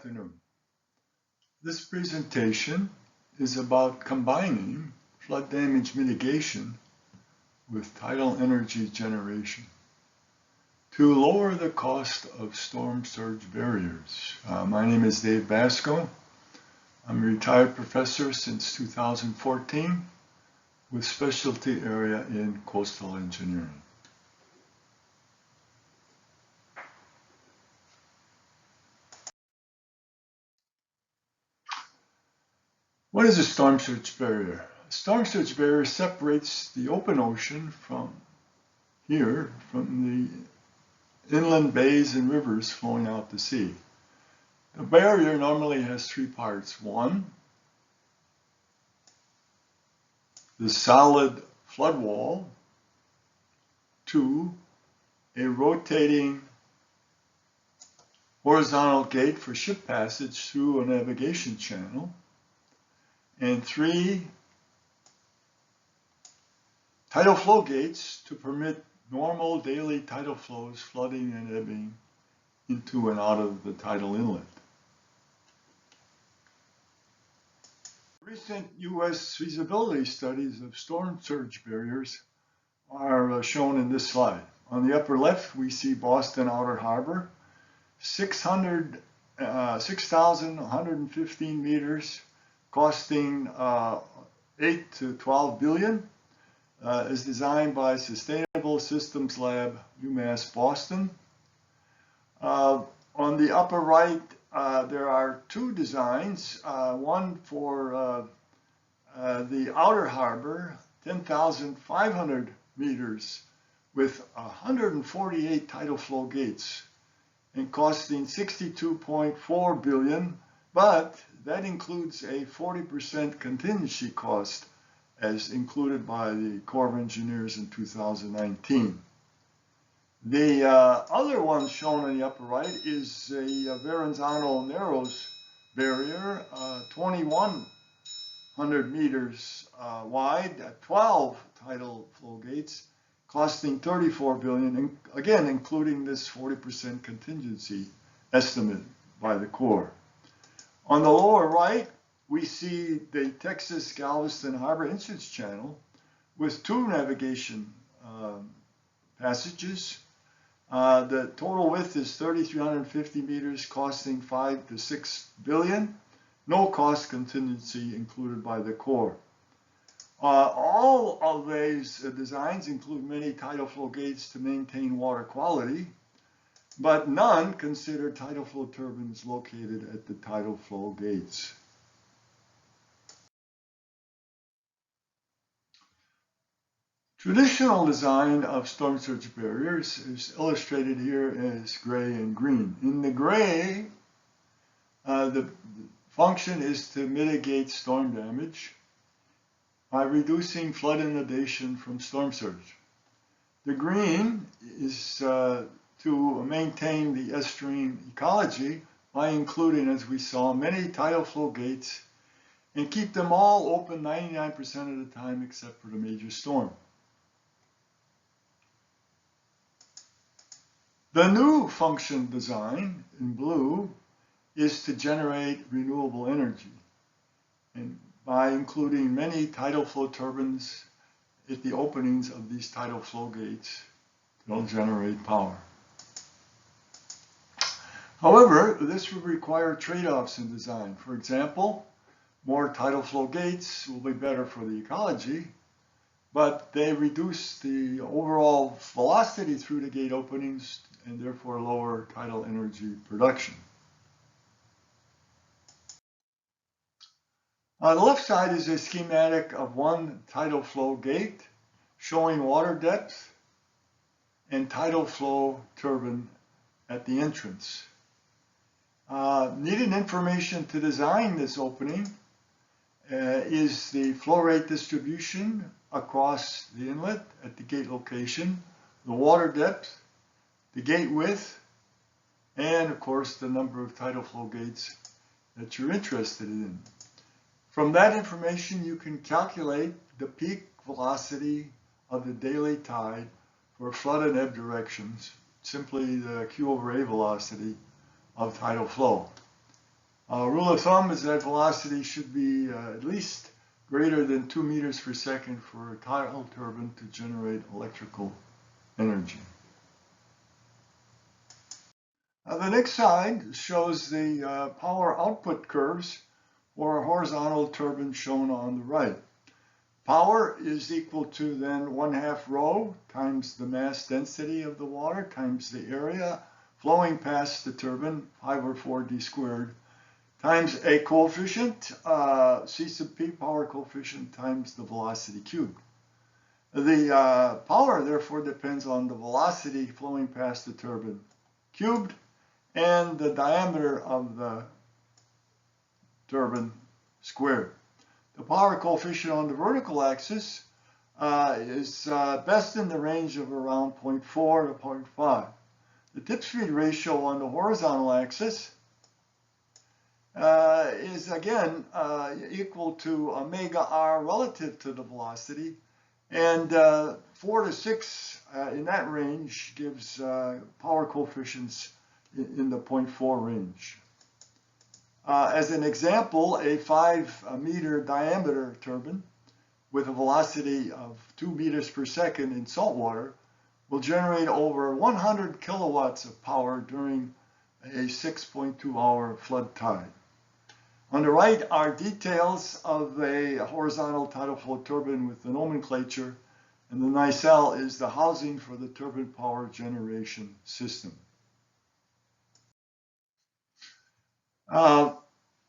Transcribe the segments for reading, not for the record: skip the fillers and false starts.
afternoon. This presentation is about combining flood damage mitigation with tidal energy generation to lower the cost of storm surge barriers. My name is Dave Basco. I'm a retired professor since 2014 with specialty area in coastal engineering. What is a storm surge barrier? A storm surge barrier separates the open ocean from the inland bays and rivers flowing out to sea. The barrier normally has three parts. One, the solid flood wall. Two, a rotating horizontal gate for ship passage through a navigation channel. And three, tidal flow gates to permit normal daily tidal flows flooding and ebbing into and out of the tidal inlet. Recent U.S. feasibility studies of storm surge barriers are shown in this slide. On the upper left, we see Boston Outer Harbor, 6,115 meters, costing 8 to 12 billion, is designed by Sustainable Systems Lab, UMass Boston. On the upper right, there are two designs, one for the outer harbor, 10,500 meters with 148 tidal flow gates and costing 62.4 billion, but that includes a 40% contingency cost as included by the Corps of Engineers in 2019. The other one shown on the upper right is a Verrazano Narrows barrier, 2,100 meters wide, 12 tidal flow gates, costing 34 billion, and again, including this 40% contingency estimate by the Corps. On the lower right, we see the Texas Galveston Harbor Entrance Channel with two navigation passages. The total width is 3,350 meters, costing 5 to 6 billion. No cost contingency included by the Corps. All of these designs include many tidal flow gates to maintain water quality, but none consider tidal flow turbines located at the tidal flow gates. Traditional design of storm surge barriers is illustrated here as gray and green. In the gray, the function is to mitigate storm damage by reducing flood inundation from storm surge. The green is to maintain the estuarine ecology by including, as we saw, many tidal flow gates and keep them all open 99% of the time except for the major storm. The new function design in blue is to generate renewable energy, and by including many tidal flow turbines at the openings of these tidal flow gates, they'll generate power. However, this would require trade-offs in design. For example, more tidal flow gates will be better for the ecology, but they reduce the overall velocity through the gate openings and therefore lower tidal energy production. On the left side is a schematic of one tidal flow gate showing water depth and tidal flow turbine at the entrance. Needed information to design this opening is the flow rate distribution across the inlet at the gate location, the water depth, the gate width, and of course the number of tidal flow gates that you're interested in. From that information, you can calculate the peak velocity of the daily tide for flood and ebb directions, simply the Q over A velocity of tidal flow. Rule of thumb is that velocity should be at least greater than 2 meters per second for a tidal turbine to generate electrical energy. The next slide shows the power output curves for a horizontal turbine shown on the right. Power is equal to then 1/2 rho times the mass density of the water times the area flowing past the turbine, pi over 4d squared, times a coefficient, C sub p, power coefficient, times the velocity cubed. The power, therefore, depends on the velocity flowing past the turbine cubed and the diameter of the turbine squared. The power coefficient on the vertical axis is best in the range of around 0.4 to 0.5. The tip speed ratio on the horizontal axis is again equal to omega r relative to the velocity, and 4 to 6 in that range gives power coefficients in the 0.4 range. As an example, a 5-meter diameter turbine with a velocity of 2 meters per second in salt water will generate over 100 kilowatts of power during a 6.2-hour flood tide. On the right are details of a horizontal tidal flow turbine with the nomenclature, and the nacelle is the housing for the turbine power generation system.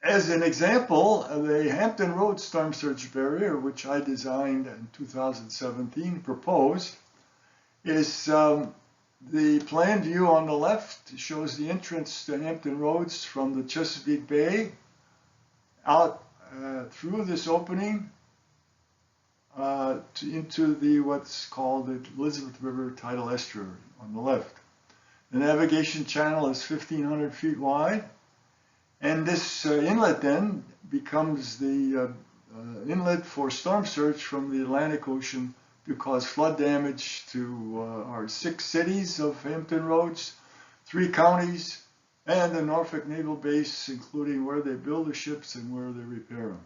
As an example, the Hampton Roads storm surge barrier, which I designed in 2017, proposed, is the plan view on the left shows the entrance to Hampton Roads from the Chesapeake Bay out through this opening into the what's called the Elizabeth River tidal estuary on the left. The navigation channel is 1,500 feet wide. And this inlet then becomes the inlet for storm surge from the Atlantic Ocean to cause flood damage to our 6 cities of Hampton Roads, 3 counties, and the Norfolk Naval Base, including where they build the ships and where they repair them.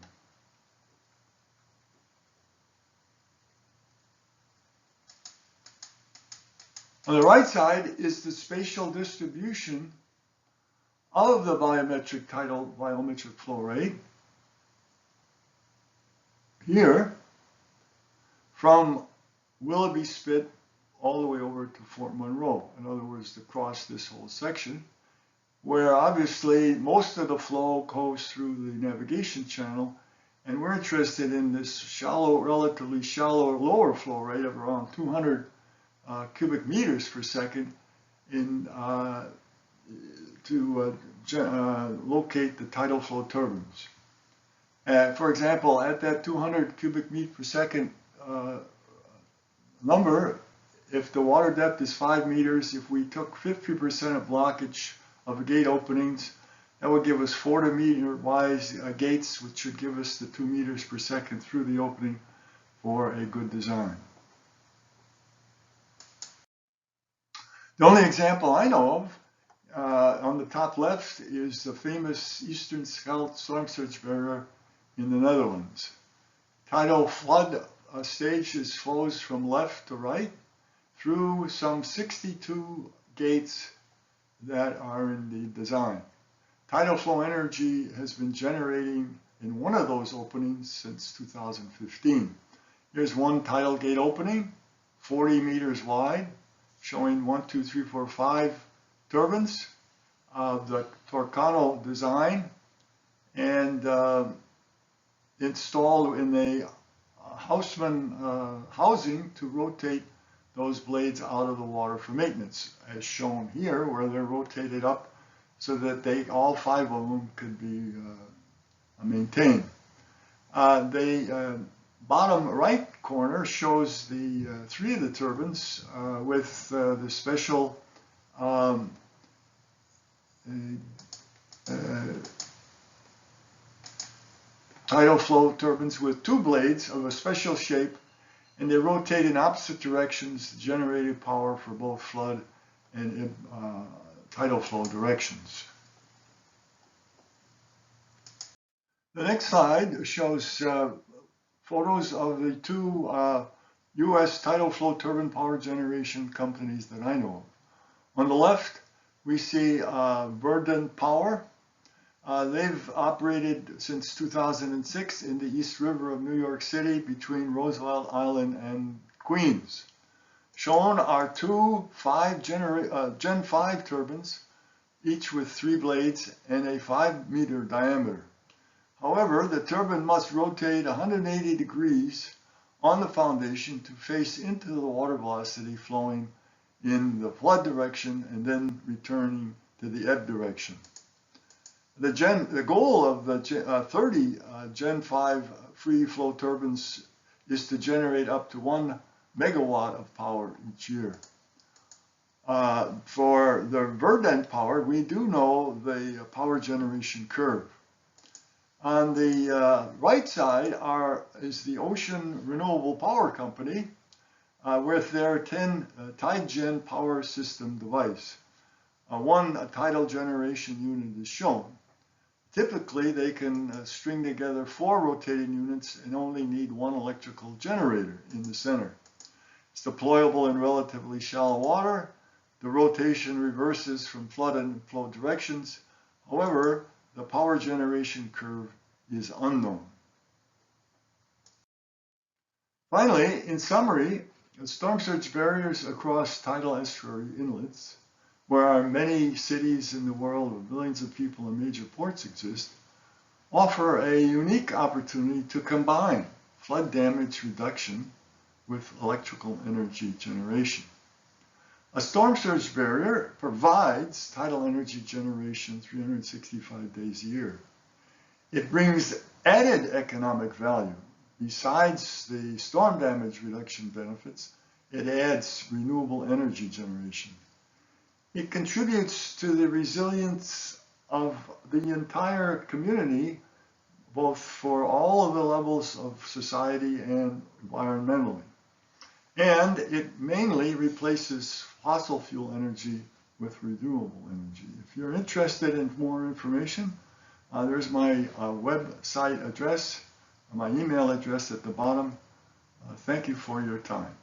On the right side is the spatial distribution of the volumetric tidal volumetric flow rate here from Willoughby Spit all the way over to Fort Monroe. In other words, across this whole section, where obviously most of the flow goes through the navigation channel, and we're interested in this shallow, relatively shallow lower flow rate of around 200 cubic meters per second in to locate the tidal flow turbines. For example, at that 200 cubic meters per second number, if the water depth is 5 meters, if we took 50% of blockage of the gate openings, that would give us 40 meter wide gates, which should give us the 2 meters per second through the opening for a good design. The only example I know of on the top left is the famous Eastern Scheldt storm surge barrier in the Netherlands. Tidal flood stages flows from left to right through some 62 gates that are in the design. Tidal flow energy has been generating in one of those openings since 2015. Here's one tidal gate opening, 40 meters wide, showing 1, 2, 3, 4, 5 turbines of the Torcano design, and installed in the Houseman housing to rotate those blades out of the water for maintenance, as shown here, where they're rotated up so that all 5 of them could be maintained. The bottom right corner shows the 3 of the turbines with the special tidal flow turbines with 2 blades of a special shape, and they rotate in opposite directions, generating power for both flood and tidal flow directions. The next slide shows photos of the two U.S. tidal flow turbine power generation companies that I know of. On the left, we see Verdant Power. They've operated since 2006 in the East River of New York City between Roosevelt Island and Queens. Shown are two Gen 5 turbines, each with 3 blades and a 5-meter diameter. However, the turbine must rotate 180 degrees on the foundation to face into the water velocity flowing in the flood direction and then returning to the ebb direction. The goal of the 30 Gen 5 free flow turbines is to generate up to 1 megawatt of power each year. For the Verdant Power, we do know the power generation curve. On the right side is the Ocean Renewable Power Company with their 10 TideGen power system device. One tidal generation unit is shown. Typically, they can string together 4 rotating units and only need 1 electrical generator in the center. It's deployable in relatively shallow water. The rotation reverses from flood and flow directions. However, the power generation curve is unknown. Finally, in summary, storm surge barriers across tidal estuary inlets, where many cities in the world with millions of people and major ports exist, offer a unique opportunity to combine flood damage reduction with electrical energy generation. A storm surge barrier provides tidal energy generation 365 days a year. It brings added economic value. Besides the storm damage reduction benefits, it adds renewable energy generation. It contributes to the resilience of the entire community, both for all of the levels of society and environmentally. And it mainly replaces fossil fuel energy with renewable energy. If you're interested in more information, there's my website address, my email address at the bottom. Thank you for your time.